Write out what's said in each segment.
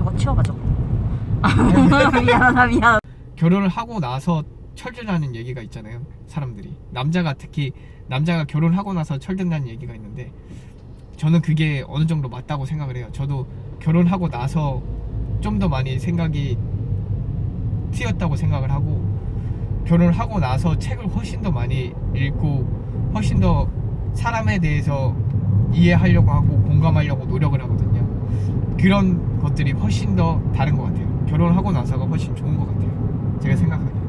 저거 치워가지고. 미안하다 미안. 결혼을 하고 나서 철든다는 얘기가 있잖아요. 사람들이 특히 남자가 결혼하고 나서 철든다는 얘기가 있는데, 저는 그게 어느 정도 맞다고 생각을 해요. 저도 결혼하고 나서 좀 더 많이 생각이 트였다고 생각을 하고, 결혼을 하고 나서 책을 훨씬 더 많이 읽고 훨씬 더 사람에 대해서 이해하려고 하고 공감하려고 노력을 하거든요. 그런 것들이 훨씬 더 다른 것 같아요. 결혼을 하고 나서가 훨씬 좋은 것 같아요, 제가 생각하기에.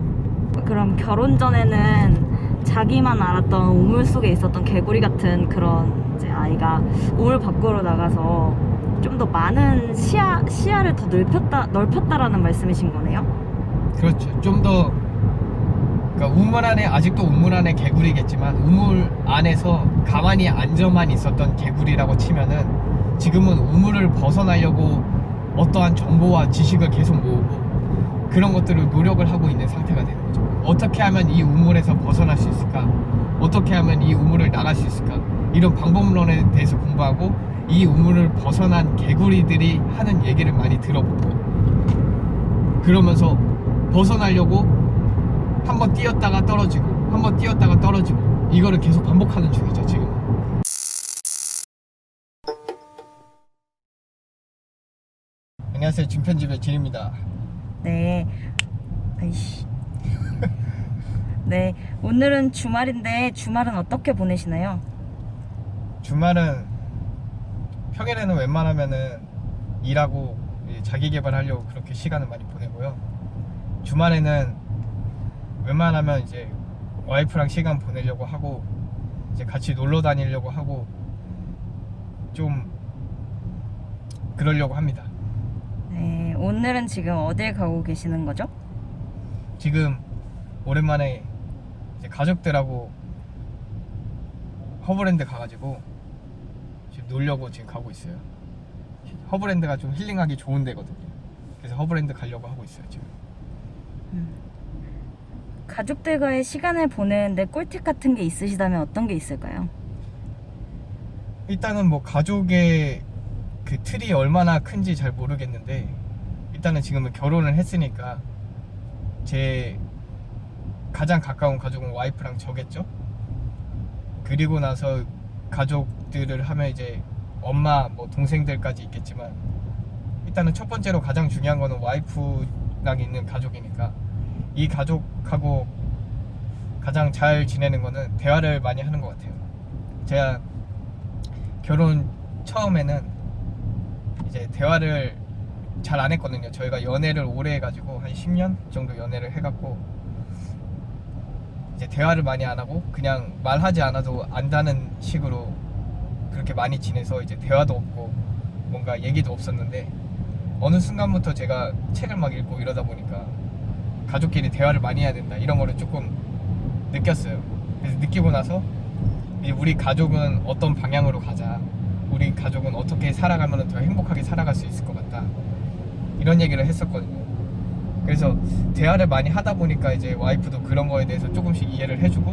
그럼 결혼 전에는 자기만 알았던 우물 속에 있었던 개구리 같은 그런 이제 아이가 우물 밖으로 나가서 좀 더 많은 시야를 더 넓혔다라는 말씀이신 거네요? 그렇죠. 좀 더, 그러니까 우물 안에, 아직도 우물 안에 개구리겠지만 우물 안에서 가만히 앉아만 있었던 개구리라고 치면은, 지금은 우물을 벗어나려고 어떠한 정보와 지식을 계속 모으고 그런 것들을 노력을 하고 있는 상태가 되는 거죠. 어떻게 하면 이 우물에서 벗어날 수 있을까? 어떻게 하면 이 우물을 나갈 수 있을까? 이런 방법론에 대해서 공부하고, 이 우물을 벗어난 개구리들이 하는 얘기를 많이 들어보고, 그러면서 벗어나려고 한번 뛰었다가 떨어지고 한번 뛰었다가 떨어지고, 이거를 계속 반복하는 중이죠 지금. 안녕하세요, 진편집의 진입니다. 네. 아이씨. 네. 오늘은 주말인데 주말은 어떻게 보내시나요? 주말은, 평일에는 웬만하면은 일하고 자기 개발하려고 그렇게 시간을 많이 보내고요. 주말에는 웬만하면 이제 와이프랑 시간 보내려고 하고, 이제 같이 놀러 다니려고 하고, 좀 그러려고 합니다. 네. 오늘은 지금 어딜 가고 계시는 거죠? 지금 오랜만에 이제 가족들하고 허브랜드 가가지고 지금 놀려고 지금 가고 있어요. 허브랜드가 좀 힐링하기 좋은 데거든요. 그래서 허브랜드 가려고 하고 있어요 지금. 가족들과의 시간을 보내는데 꿀팁 같은 게 있으시다면 어떤 게 있을까요? 일단은 뭐 가족의 그 틀이 얼마나 큰지 잘 모르겠는데, 일단은 지금은 결혼을 했으니까 제 가장 가까운 가족은 와이프랑 저겠죠. 그리고 나서 가족들을 하면 이제 엄마, 뭐 동생들까지 있겠지만, 일단은 첫 번째로 가장 중요한 거는 와이프랑 있는 가족이니까, 이 가족하고 가장 잘 지내는 거는 대화를 많이 하는 것 같아요. 제가 결혼 처음에는 이제 대화를 잘 안 했거든요. 저희가 연애를 오래 해가지고 한 10년 정도 연애를 해갖고, 이제 대화를 많이 안 하고 그냥 말하지 않아도 안다는 식으로 그렇게 많이 지내서 이제 대화도 없고 뭔가 얘기도 없었는데, 어느 순간부터 제가 책을 막 읽고 이러다 보니까 가족끼리 대화를 많이 해야 된다, 이런 거를 조금 느꼈어요. 그래서 느끼고 나서 이제 우리 가족은 어떤 방향으로 가자, 우리 가족은 어떻게 살아가면 더 행복하게 살아갈 수 있을 것 같다, 이런 얘기를 했었거든요. 그래서 대화를 많이 하다 보니까 이제 와이프도 그런 거에 대해서 조금씩 이해를 해주고,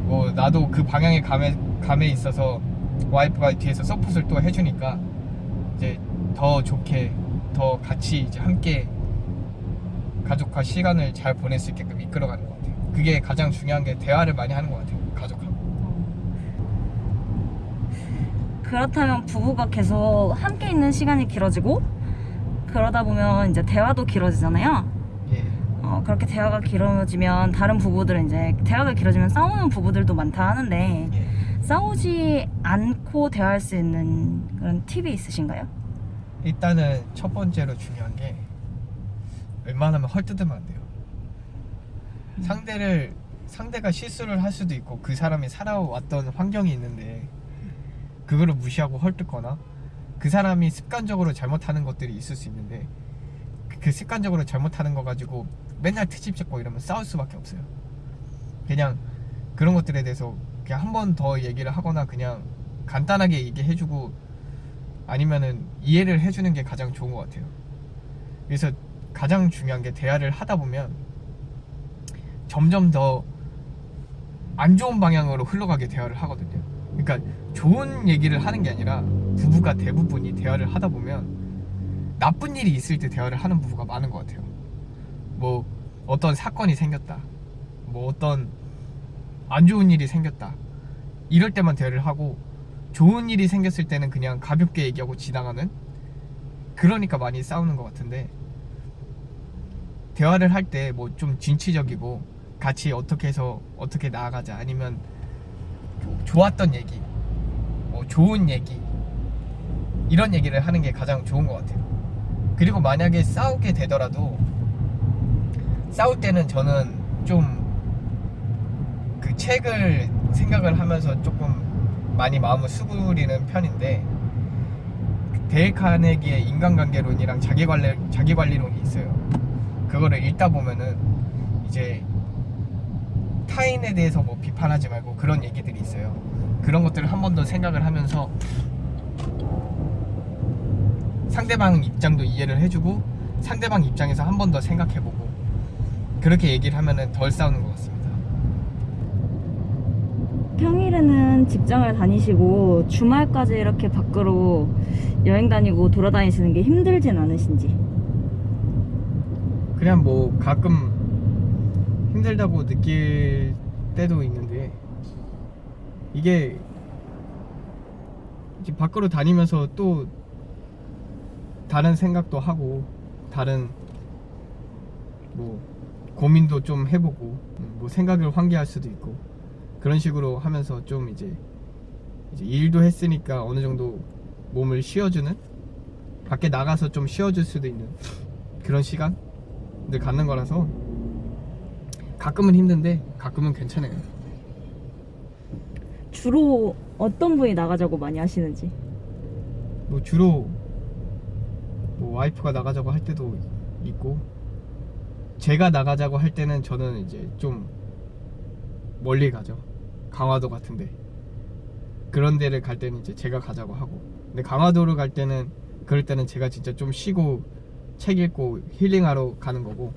뭐 나도 그 방향에 감에 있어서 와이프가 뒤에서 서포트를 또 해주니까 이제 더 좋게, 더 같이 이제 함께 가족과 시간을 잘 보낼 수 있게끔 이끌어가는 것 같아요. 그게 가장 중요한 게 대화를 많이 하는 것 같아요, 가족하고. 그렇다면 부부가 계속 함께 있는 시간이 길어지고, 그러다 보면 이제 대화도 길어지잖아요. 예. 그렇게 대화가 길어지면 다른 부부들은 이제 대화가 길어지면 싸우는 부부들도 많다 하는데, 예. 싸우지 않고 대화할 수 있는 그런 팁이 있으신가요? 일단은 첫 번째로 중요한 게, 웬만하면 헐뜯으면 안 돼요. 상대가 실수를 할 수도 있고 그 사람이 살아왔던 환경이 있는데, 그거를 무시하고 헐뜯거나 그 사람이 습관적으로 잘못하는 것들이 있을 수 있는데, 그 습관적으로 잘못하는 거 가지고 맨날 트집 잡고 이러면 싸울 수밖에 없어요. 그냥 그런 것들에 대해서 그냥 한 번 더 얘기를 하거나 그냥 간단하게 얘기해주고, 아니면은 이해를 해주는 게 가장 좋은 것 같아요. 그래서 가장 중요한 게, 대화를 하다 보면 점점 더 안 좋은 방향으로 흘러가게 대화를 하거든요. 그러니까 좋은 얘기를 하는 게 아니라 부부가 대부분이 대화를 하다 보면 나쁜 일이 있을 때 대화를 하는 부부가 많은 것 같아요. 뭐 어떤 사건이 생겼다, 뭐 어떤 안 좋은 일이 생겼다, 이럴 때만 대화를 하고, 좋은 일이 생겼을 때는 그냥 가볍게 얘기하고 지나가는, 그러니까 많이 싸우는 것 같은데, 대화를 할 때 뭐 좀 진취적이고 같이 어떻게 해서 어떻게 나아가자, 아니면 좋았던 얘기, 뭐 좋은 얘기, 이런 얘기를 하는 게 가장 좋은 것 같아요. 그리고 만약에 싸우게 되더라도 싸울 때는 저는 좀 그 책을 생각을 하면서 조금 많이 마음을 수그리는 편인데, 데일 카네기의 인간관계론이랑 자기관리론이 있어요. 그거를 읽다 보면은 이제 타인에 대해서 뭐 비판하지 말고 그런 얘기들이 있어요. 그런 것들을 한 번 더 생각을 하면서 상대방 입장도 이해를 해주고, 상대방 입장에서 한 번 더 생각해보고, 그렇게 얘기를 하면은 덜 싸우는 것 같습니다. 평일에는 직장을 다니시고 주말까지 이렇게 밖으로 여행 다니고 돌아다니시는 게 힘들진 않으신지? 그냥 뭐 가끔 힘들다고 느낄 때도 있는데, 이게 이제 밖으로 다니면서 또 다른 생각도 하고, 다른 뭐 고민도 좀 해보고, 뭐 생각을 환기할 수도 있고, 그런 식으로 하면서 좀 이제 일도 했으니까 어느 정도 몸을 쉬어주는, 밖에 나가서 좀 쉬어줄 수도 있는 그런 시간을 갖는 거라서 가끔은 힘든데 가끔은 괜찮아요. 주로 어떤 분이 나가자고 많이 하시는지? 뭐 주로 뭐 와이프가 나가자고 할 때도 있고, 제가 나가자고 할 때는 저는 이제 좀 멀리 가죠. 강화도 같은데, 그런 데를 갈 때는 이제 제가 가자고 하고, 근데 강화도를 갈 때는, 그럴 때는 제가 진짜 좀 쉬고 책 읽고 힐링하러 가는 거고,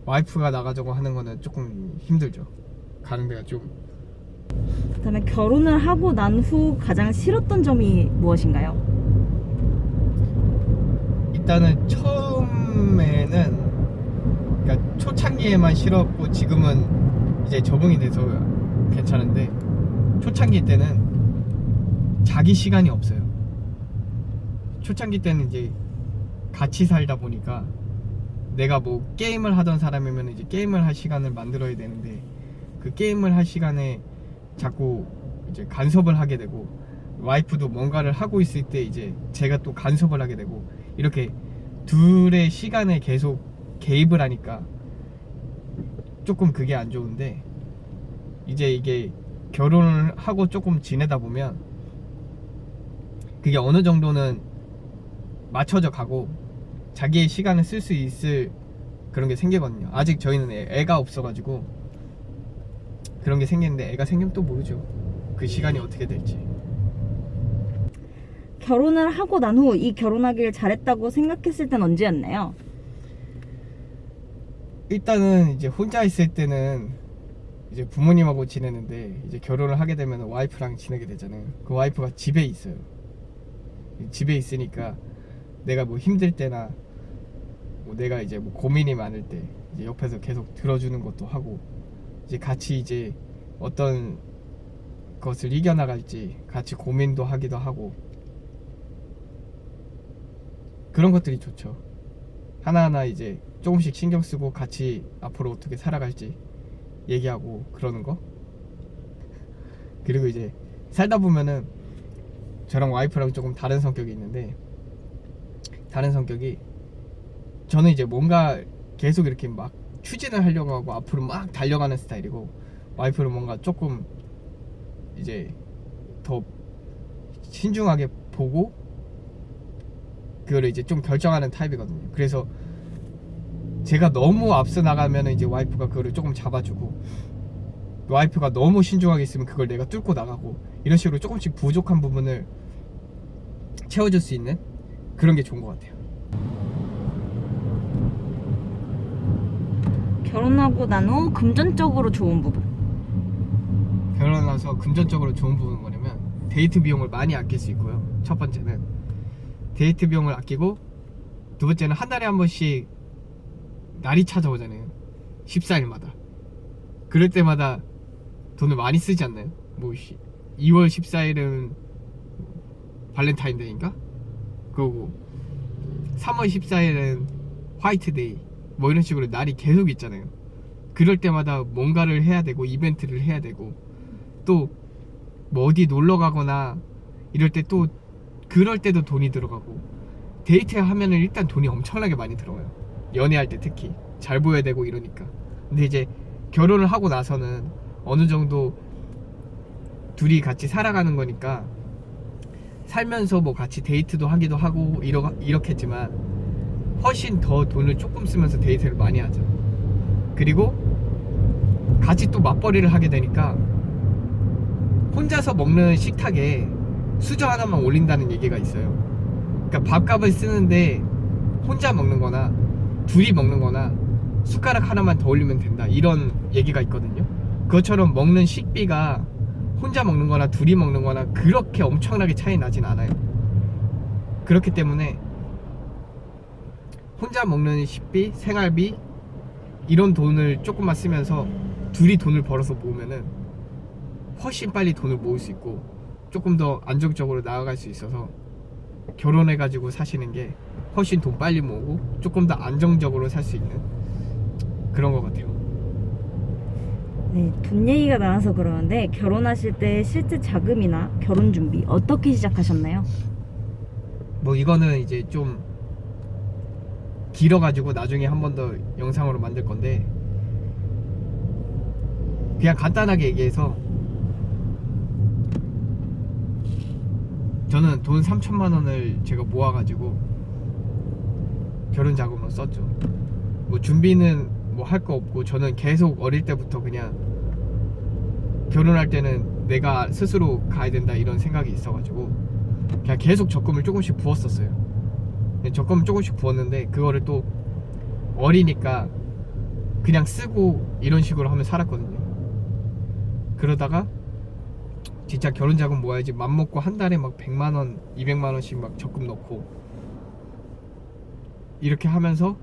와이프가 나가자고 하는 거는 조금 힘들죠. 가는 데가 좀. 그다음에 결혼을 하고 난 후 가장 싫었던 점이 무엇인가요? 일단은 처음에는, 그러니까 초창기에만 싫었고 지금은 이제 적응이 돼서 괜찮은데, 초창기 때는 자기 시간이 없어요. 초창기 때는 이제 같이 살다 보니까 내가 뭐 게임을 하던 사람이면 이제 게임을 할 시간을 만들어야 되는데, 그 게임을 할 시간에 자꾸 이제 간섭을 하게 되고, 와이프도 뭔가를 하고 있을 때 이제 제가 또 간섭을 하게 되고, 이렇게 둘의 시간에 계속 개입을 하니까 조금 그게 안 좋은데, 이제 이게 결혼을 하고 조금 지내다 보면 그게 어느 정도는 맞춰져 가고 자기의 시간을 쓸 수 있을 그런 게 생기거든요. 아직 저희는 애가 없어가지고 그런 게 생기는데, 애가 생기면 또 모르죠. 그 시간이 어떻게 될지. 결혼을 하고 난 후 이 결혼하길 잘했다고 생각했을 땐 언제였나요? 일단은 이제 혼자 있을 때는 이제 부모님하고 지내는데, 이제 결혼을 하게 되면 와이프랑 지내게 되잖아요. 그 와이프가 집에 있어요. 집에 있으니까 내가 뭐 힘들 때나 뭐 내가 이제 뭐 고민이 많을 때 이제 옆에서 계속 들어주는 것도 하고, 이제 같이 이제 어떤 것을 이겨나갈지 같이 고민도 하기도 하고, 그런 것들이 좋죠. 하나하나 이제 조금씩 신경 쓰고 같이 앞으로 어떻게 살아갈지 얘기하고 그러는 거. 그리고 이제 살다 보면은 저랑 와이프랑 조금 다른 성격이 있는데, 다른 성격이, 저는 이제 뭔가 계속 이렇게 막 추진을 하려고 하고 앞으로 막 달려가는 스타일이고, 와이프는 뭔가 조금 이제 더 신중하게 보고 그거를 이제 좀 결정하는 타입이거든요. 그래서 제가 너무 앞서 나가면 이제 와이프가 그거를 조금 잡아주고, 와이프가 너무 신중하게 있으면 그걸 내가 뚫고 나가고, 이런 식으로 조금씩 부족한 부분을 채워줄 수 있는 그런 게 좋은 것 같아요. 결혼하고 난 후 금전적으로 좋은 부분. 결혼하서 금전적으로 좋은 부분은 뭐냐면, 데이트 비용을 많이 아낄 수 있고요. 첫 번째는 데이트 비용을 아끼고, 두 번째는 한 달에 한 번씩 날이 찾아오잖아요. 14일마다. 그럴 때마다 돈을 많이 쓰지 않나요? 뭐 2월 14일은 발렌타인데이인가? 그리고 3월 14일은 화이트데이, 뭐 이런 식으로 날이 계속 있잖아요. 그럴 때마다 뭔가를 해야 되고 이벤트를 해야 되고, 또 뭐 어디 놀러 가거나 이럴 때 또 그럴 때도 돈이 들어가고, 데이트 하면은 일단 돈이 엄청나게 많이 들어가요. 연애할 때 특히 잘 보여야 되고 이러니까. 근데 이제 결혼을 하고 나서는 어느 정도 둘이 같이 살아가는 거니까, 살면서 뭐 같이 데이트도 하기도 하고 이렇겠지만 훨씬 더 돈을 조금 쓰면서 데이트를 많이 하죠. 그리고 같이 또 맞벌이를 하게 되니까 혼자서 먹는 식탁에 수저 하나만 올린다는 얘기가 있어요. 그러니까 밥값을 쓰는데 혼자 먹는 거나 둘이 먹는 거나 숟가락 하나만 더 올리면 된다, 이런 얘기가 있거든요. 그것처럼 먹는 식비가 혼자 먹는 거나 둘이 먹는 거나 그렇게 엄청나게 차이 나진 않아요. 그렇기 때문에 혼자 먹는 식비, 생활비 이런 돈을 조금만 쓰면서 둘이 돈을 벌어서 모으면은 훨씬 빨리 돈을 모을 수 있고 조금 더 안정적으로 나아갈 수 있어서, 결혼해가지고 사시는 게 훨씬 돈 빨리 모으고 조금 더 안정적으로 살 수 있는 그런 것 같아요. 네, 돈 얘기가 나와서 그러는데 결혼하실 때 실제 자금이나 결혼 준비 어떻게 시작하셨나요? 뭐 이거는 이제 좀 길어가지고 나중에 한 번 더 영상으로 만들 건데, 그냥 간단하게 얘기해서 저는 돈 3천만 원을 제가 모아가지고 결혼 자금으로 썼죠. 뭐 준비는 뭐 할 거 없고, 저는 계속 어릴 때부터 그냥 결혼할 때는 내가 스스로 가야 된다 이런 생각이 있어가지고 그냥 계속 적금을 조금씩 부었었어요. 적금을 조금씩 부었는데 그거를 또 어리니까 그냥 쓰고 이런 식으로 하면 살았거든요. 그러다가 진짜 결혼 자금 모아야지 맘먹고 한 달에 막 100만원 200만원씩 막 적금 넣고 이렇게 하면서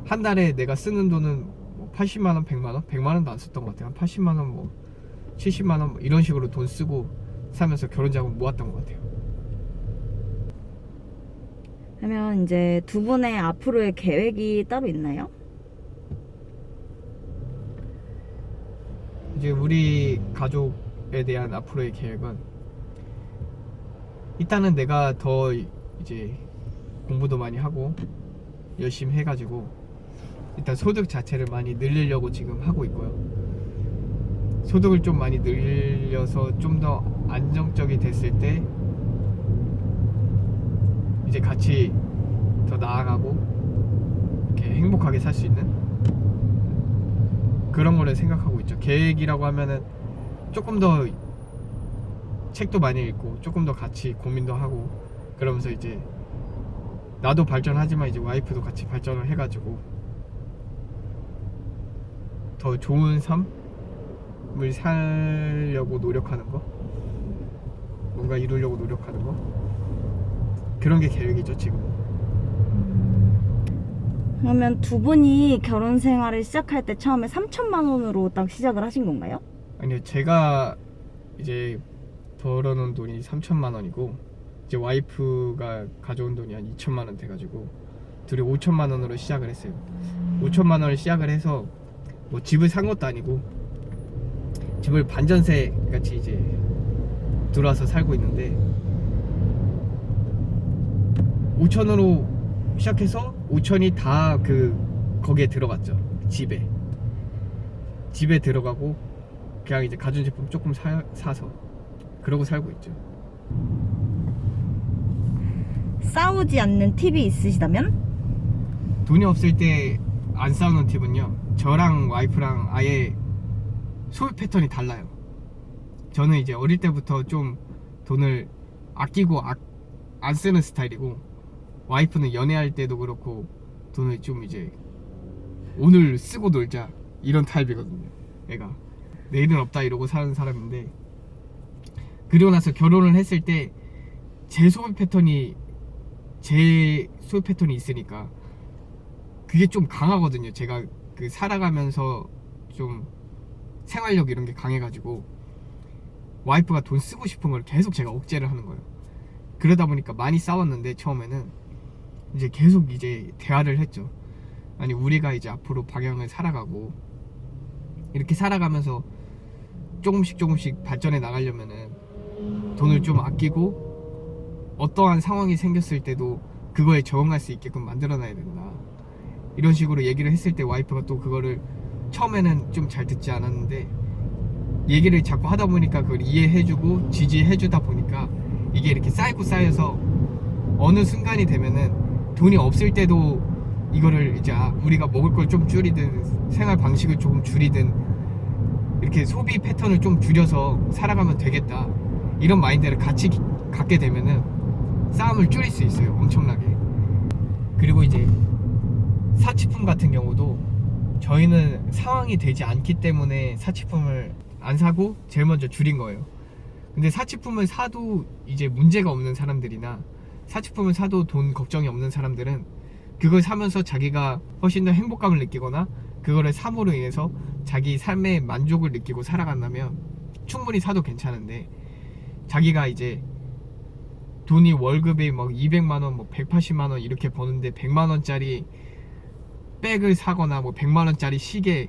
한 달에 내가 쓰는 돈은 뭐 80만원 100만원 100만원도 안 썼던 것 같아요. 한 80만원 뭐 70만원 뭐 이런 식으로 돈 쓰고 살면서 결혼 자금 모았던 것 같아요. 그러면 이제 두 분의 앞으로의 계획이 따로 있나요? 이제 우리 가족에 대한 앞으로의 계획은, 일단은 내가 더 이제 공부도 많이 하고 열심히 해가지고 일단 소득 자체를 많이 늘리려고 지금 하고 있고요. 소득을 좀 많이 늘려서 좀 더 안정적이 됐을 때 이제 같이 더 나아가고 이렇게 행복하게 살 수 있는 그런 거를 생각하고 있죠. 계획이라고 하면은 조금 더 책도 많이 읽고 조금 더 같이 고민도 하고, 그러면서 이제 나도 발전하지만 이제 와이프도 같이 발전을 해가지고 더 좋은 삶을 살려고 노력하는 거, 뭔가 이루려고 노력하는 거, 그런 게 계획이죠 지금. 그러면 두 분이 결혼 생활을 시작할 때 처음에 3천만 원으로 딱 시작을 하신 건가요? 아니요, 제가 이제 벌어놓은 돈이 3천만 원이고 이제 와이프가 가져온 돈이 한 2천만 원 돼가지고 둘이 5천만 원으로 시작을 했어요. 5천만 원을 시작을 해서 뭐 집을 산 것도 아니고 집을 반전세 같이 이제 들어와서 살고 있는데, 5천으로 시작해서 5천이 다 거기에 들어갔죠. 집에 들어가고 그냥 이제 가전제품 조금 사서 그러고 살고 있죠. 싸우지 않는 팁이 있으시다면? 돈이 없을 때 안 싸우는 팁은요, 저랑 와이프랑 아예 소비 패턴이 달라요. 저는 이제 어릴 때부터 좀 돈을 아끼고 안 쓰는 스타일이고, 와이프는 연애할 때도 그렇고 돈을 좀 이제 오늘 쓰고 놀자 이런 타입이거든요. 애가 내일은 없다 이러고 사는 사람인데, 그러고 나서 결혼을 했을 때 제 소비 패턴이 있으니까 그게 좀 강하거든요. 제가 그 살아가면서 좀 생활력 이런 게 강해가지고 와이프가 돈 쓰고 싶은 걸 계속 제가 억제를 하는 거예요. 그러다 보니까 많이 싸웠는데 처음에는 이제 계속 이제 대화를 했죠. 아니 우리가 이제 앞으로 방향을 살아가고 이렇게 살아가면서 조금씩 발전해 나가려면은 돈을 좀 아끼고 어떠한 상황이 생겼을 때도 그거에 적응할 수 있게끔 만들어놔야 된다. 이런 식으로 얘기를 했을 때 와이프가 또 그거를 처음에는 좀 잘 듣지 않았는데 얘기를 자꾸 하다 보니까 그걸 이해해주고 지지해주다 보니까 이게 이렇게 쌓여서 어느 순간이 되면은 돈이 없을 때도 이거를 이제 우리가 먹을 걸 좀 줄이든 생활 방식을 조금 줄이든 이렇게 소비 패턴을 좀 줄여서 살아가면 되겠다, 이런 마인드를 같이 갖게 되면은 싸움을 줄일 수 있어요, 엄청나게. 그리고 이제 사치품 같은 경우도 저희는 상황이 되지 않기 때문에 사치품을 안 사고 제일 먼저 줄인 거예요. 근데 사치품을 사도 이제 문제가 없는 사람들이나 사치품을 사도 돈 걱정이 없는 사람들은 그걸 사면서 자기가 훨씬 더 행복감을 느끼거나 그거를 삼으로 인해서 자기 삶의 만족을 느끼고 살아간다면 충분히 사도 괜찮은데, 자기가 이제 돈이 월급에 막 200만원, 뭐 180만원 이렇게 버는데 100만원짜리 백을 사거나 뭐 100만원짜리 시계,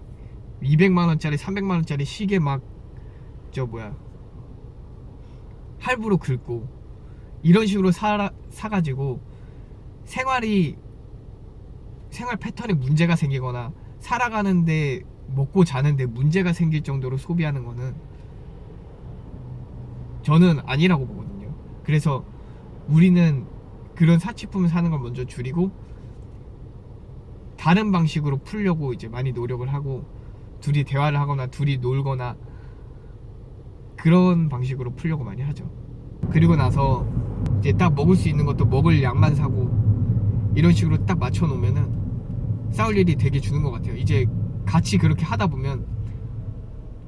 200만원짜리 300만원짜리 시계 막 할부로 긁고 이런 식으로 사가지고 생활 패턴에 문제가 생기거나 살아가는데 먹고 자는데 문제가 생길 정도로 소비하는 거는 저는 아니라고 보거든요. 그래서 우리는 그런 사치품을 사는 걸 먼저 줄이고 다른 방식으로 풀려고 이제 많이 노력을 하고, 둘이 대화를 하거나 둘이 놀거나 그런 방식으로 풀려고 많이 하죠. 그리고 나서 이제 딱 먹을 수 있는 것도 먹을 양만 사고 이런 식으로 딱 맞춰 놓으면은 싸울 일이 되게 주는 것 같아요. 이제 같이 그렇게 하다 보면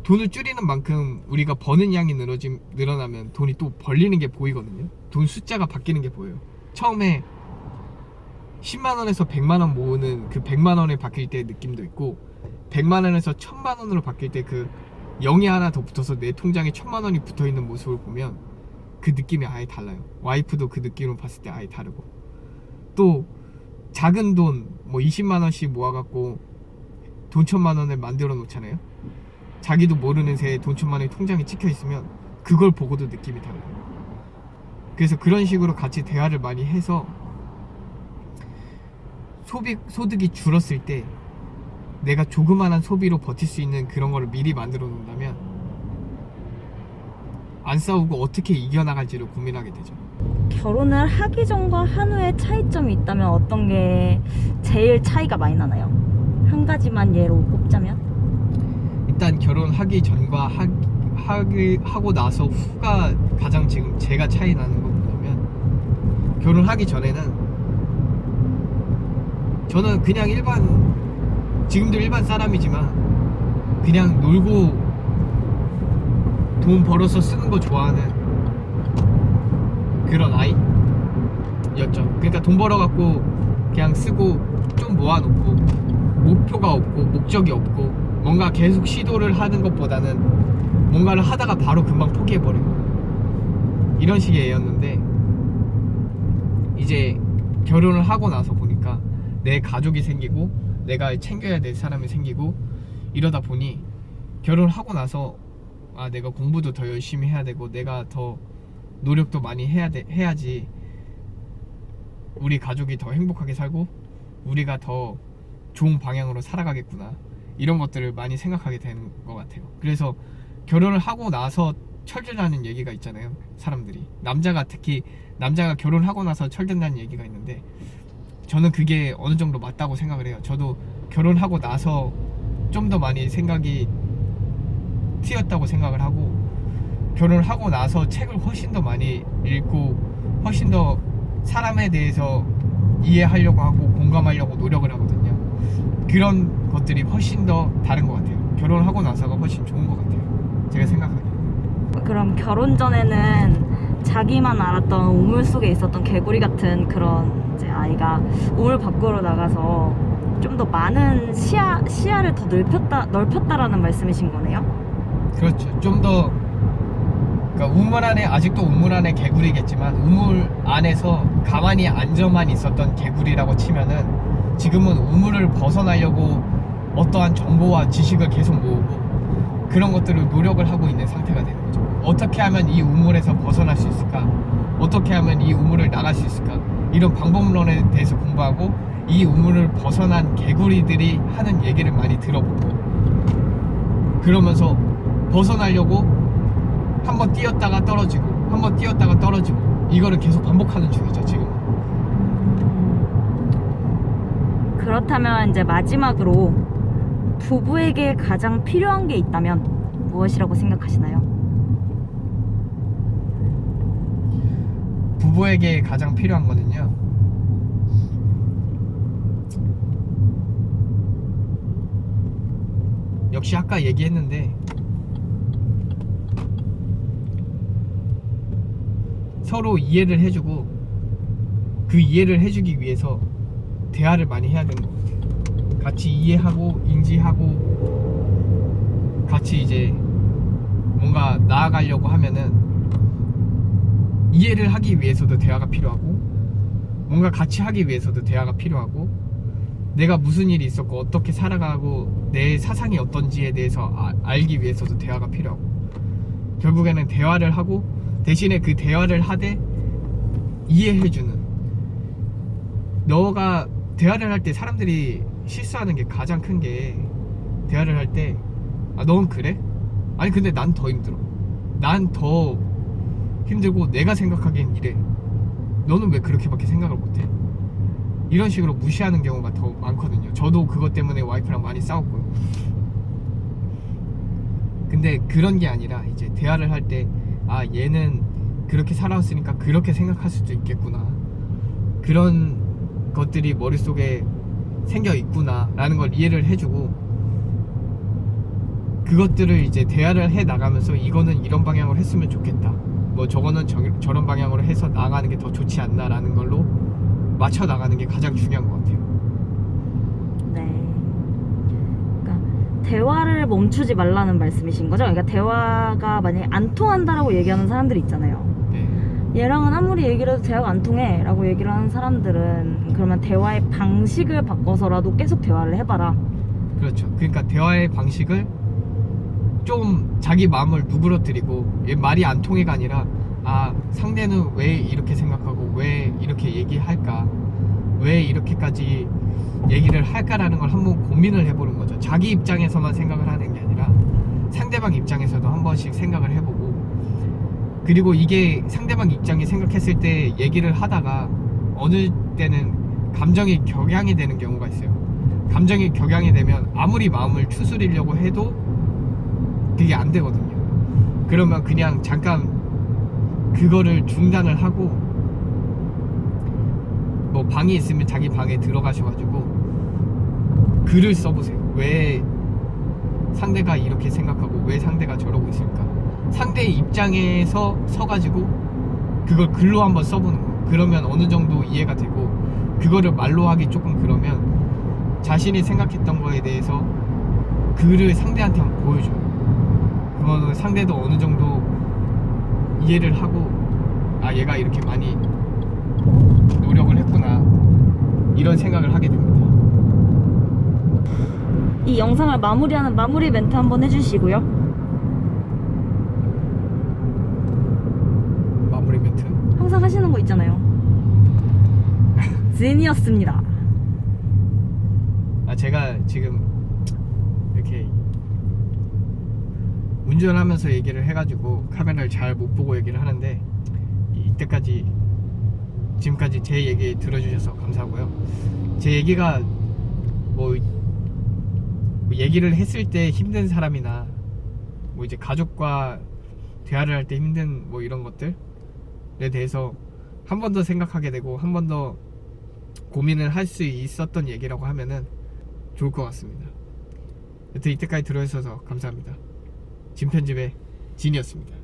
돈을 줄이는 만큼 우리가 버는 양이 늘어나면 돈이 또 벌리는 게 보이거든요. 돈 숫자가 바뀌는 게 보여요. 처음에 10만원에서 100만원 모으는 그 100만원에 바뀔 때 느낌도 있고, 100만원에서 1000만원으로 바뀔 때 그 0이 하나 더 붙어서 내 통장에 1000만원이 붙어있는 모습을 보면 그 느낌이 아예 달라요. 와이프도 그 느낌으로 봤을 때 아예 다르고, 또 작은 돈 뭐 20만원씩 모아갖고 돈 1000만원을 만들어 놓잖아요. 자기도 모르는 새에 돈 1000만원이 통장에 찍혀 있으면 그걸 보고도 느낌이 달라요. 그래서 그런 식으로 같이 대화를 많이 해서 소득이 줄었을 때 내가 조그만한 소비로 버틸 수 있는 그런 거를 미리 만들어 놓는다면 안 싸우고 어떻게 이겨나갈지를 고민하게 되죠. 결혼을 하기 전과 한 후의 차이점이 있다면 어떤 게 제일 차이가 많이 나나요? 한 가지만 예로 꼽자면? 일단 결혼하기 전과 하고 나서 후가 가장 지금 제가 차이 나는 건 뭐냐면, 결혼하기 전에는 저는 그냥 지금도 일반 사람이지만 그냥 놀고 돈 벌어서 쓰는 거 좋아하는 그런 아이였죠. 그러니까 돈 벌어갖고 그냥 쓰고 좀 모아놓고 목표가 없고 목적이 없고 뭔가 계속 시도를 하는 것보다는 뭔가를 하다가 바로 금방 포기해버리고 이런 식의 애였는데, 이제 결혼을 하고 나서 보니까 내 가족이 생기고 내가 챙겨야 될 사람이 생기고 이러다 보니 결혼을 하고 나서 내가 공부도 더 열심히 해야 되고 내가 더 노력도 많이 해야지 우리 가족이 더 행복하게 살고 우리가 더 좋은 방향으로 살아가겠구나, 이런 것들을 많이 생각하게 되는 것 같아요. 그래서 결혼을 하고 나서 철든다는 얘기가 있잖아요. 사람들이 특히 남자가 결혼하고 나서 철든다는 얘기가 있는데, 저는 그게 어느 정도 맞다고 생각을 해요. 저도 결혼하고 나서 좀 더 많이 생각이 트였다고 생각을 하고, 결혼을 하고 나서 책을 훨씬 더 많이 읽고 훨씬 더 사람에 대해서 이해하려고 하고 공감하려고 노력을 하거든요. 그런 것들이 훨씬 더 다른 것 같아요. 결혼을 하고 나서가 훨씬 좋은 것 같아요, 제가 생각하기에. 그럼 결혼 전에는 자기만 알았던 우물 속에 있었던 개구리 같은 그런 이제 아이가 우물 밖으로 나가서 좀 더 많은 시야를 더 넓혔다라는 말씀이신 거네요? 그렇죠. 좀 더, 그러니까 우물 안에, 아직도 우물 안에 개구리겠지만 우물 안에서 가만히 앉아만 있었던 개구리라고 치면은 지금은 우물을 벗어나려고 어떠한 정보와 지식을 계속 모으고 그런 것들을 노력을 하고 있는 상태가 되는 거죠. 어떻게 하면 이 우물에서 벗어날 수 있을까? 어떻게 하면 이 우물을 나갈 수 있을까? 이런 방법론에 대해서 공부하고 이 우물을 벗어난 개구리들이 하는 얘기를 많이 들어보고 그러면서 벗어나려고 한번 뛰었다가 떨어지고 한번 뛰었다가 떨어지고 이거를 계속 반복하는 중이죠 지금. 그렇다면 이제 마지막으로 부부에게 가장 필요한 게 있다면 무엇이라고 생각하시나요? 부부에게 가장 필요한 거는요, 역시 아까 얘기했는데 서로 이해를 해주고 그 이해를 해주기 위해서 대화를 많이 해야 되는 것 같아요. 같이 이해하고 인지하고 같이 이제 뭔가 나아가려고 하면은 이해를 하기 위해서도 대화가 필요하고 뭔가 같이 하기 위해서도 대화가 필요하고 내가 무슨 일이 있었고 어떻게 살아가고 내 사상이 어떤지에 대해서 알기 위해서도 대화가 필요하고 결국에는 대화를 하고 대신에 그 대화를 하되 이해해주는, 너가 대화를 할 때 사람들이 실수하는 게 가장 큰 게 대화를 할 때 넌 그래? 아니 근데 난 더 힘들어, 난 더 힘들고 내가 생각하기엔 이래, 너는 왜 그렇게밖에 생각을 못해? 이런 식으로 무시하는 경우가 더 많거든요. 저도 그것 때문에 와이프랑 많이 싸웠고요. 근데 그런 게 아니라 이제 대화를 할 때 얘는 그렇게 살아왔으니까 그렇게 생각할 수도 있겠구나, 그런 것들이 머릿속에 생겨 있구나 라는 걸 이해를 해주고 그것들을 이제 대화를 해 나가면서 이거는 이런 방향으로 했으면 좋겠다, 뭐 저거는 저런 방향으로 해서 나가는 게 더 좋지 않나 라는 걸로 맞춰 나가는 게 가장 중요한 것 같아요. 네. 그러니까 대화를 멈추지 말라는 말씀이신 거죠? 그러니까 대화가 만약에 안 통한다라고 얘기하는 사람들이 있잖아요. 네. 얘랑은 아무리 얘기를 해도 대화가 안 통해 라고 얘기를 하는 사람들은 그러면 대화의 방식을 바꿔서라도 계속 대화를 해봐라. 그렇죠. 그러니까 대화의 방식을 좀 자기 마음을 누그러뜨리고 얘 말이 안 통해가 아니라 상대는 왜 이렇게 생각하고 왜 이렇게 얘기할까, 왜 이렇게까지 얘기를 할까라는 걸 한번 고민을 해보는 거죠. 자기 입장에서만 생각을 하는 게 아니라 상대방 입장에서도 한 번씩 생각을 해보고, 그리고 이게 상대방 입장이 생각했을 때 얘기를 하다가 어느 때는 감정이 격양이 되는 경우가 있어요. 감정이 격양이 되면 아무리 마음을 추스리려고 해도 그게 안 되거든요. 그러면 그냥 잠깐 그거를 중단을 하고 뭐 방이 있으면 자기 방에 들어가셔가지고 글을 써보세요. 왜 상대가 이렇게 생각하고 왜 상대가 저러고 있을까, 상대의 입장에서 서가지고 그걸 글로 한번 써보는 거예요. 그러면 어느 정도 이해가 되고 그거를 말로 하기 조금 그러면 자신이 생각했던 거에 대해서 글을 상대한테 한번 보여줘요. 그거는 상대도 어느 정도 이해를 하고 얘가 이렇게 많이 노력을 했구나 이런 생각을 하게 됩니다. 이 영상을 마무리하는 마무리 멘트 한번 해주시고요. 마무리 멘트 항상 하시는 거 있잖아요. zin이었습니다. 제가 지금 이렇게 운전하면서 얘기를 해가지고 카메라를 잘 못 보고 얘기를 하는데 지금까지 제 얘기 들어주셔서 감사하고요. 제 얘기가 뭐 얘기를 했을 때 힘든 사람이나 뭐 이제 가족과 대화를 할 때 힘든 뭐 이런 것들에 대해서 한 번 더 생각하게 되고 한 번 더 고민을 할 수 있었던 얘기라고 하면은 좋을 것 같습니다. 여튼 이때까지 들어주셔서 감사합니다. 진편집의 진이었습니다.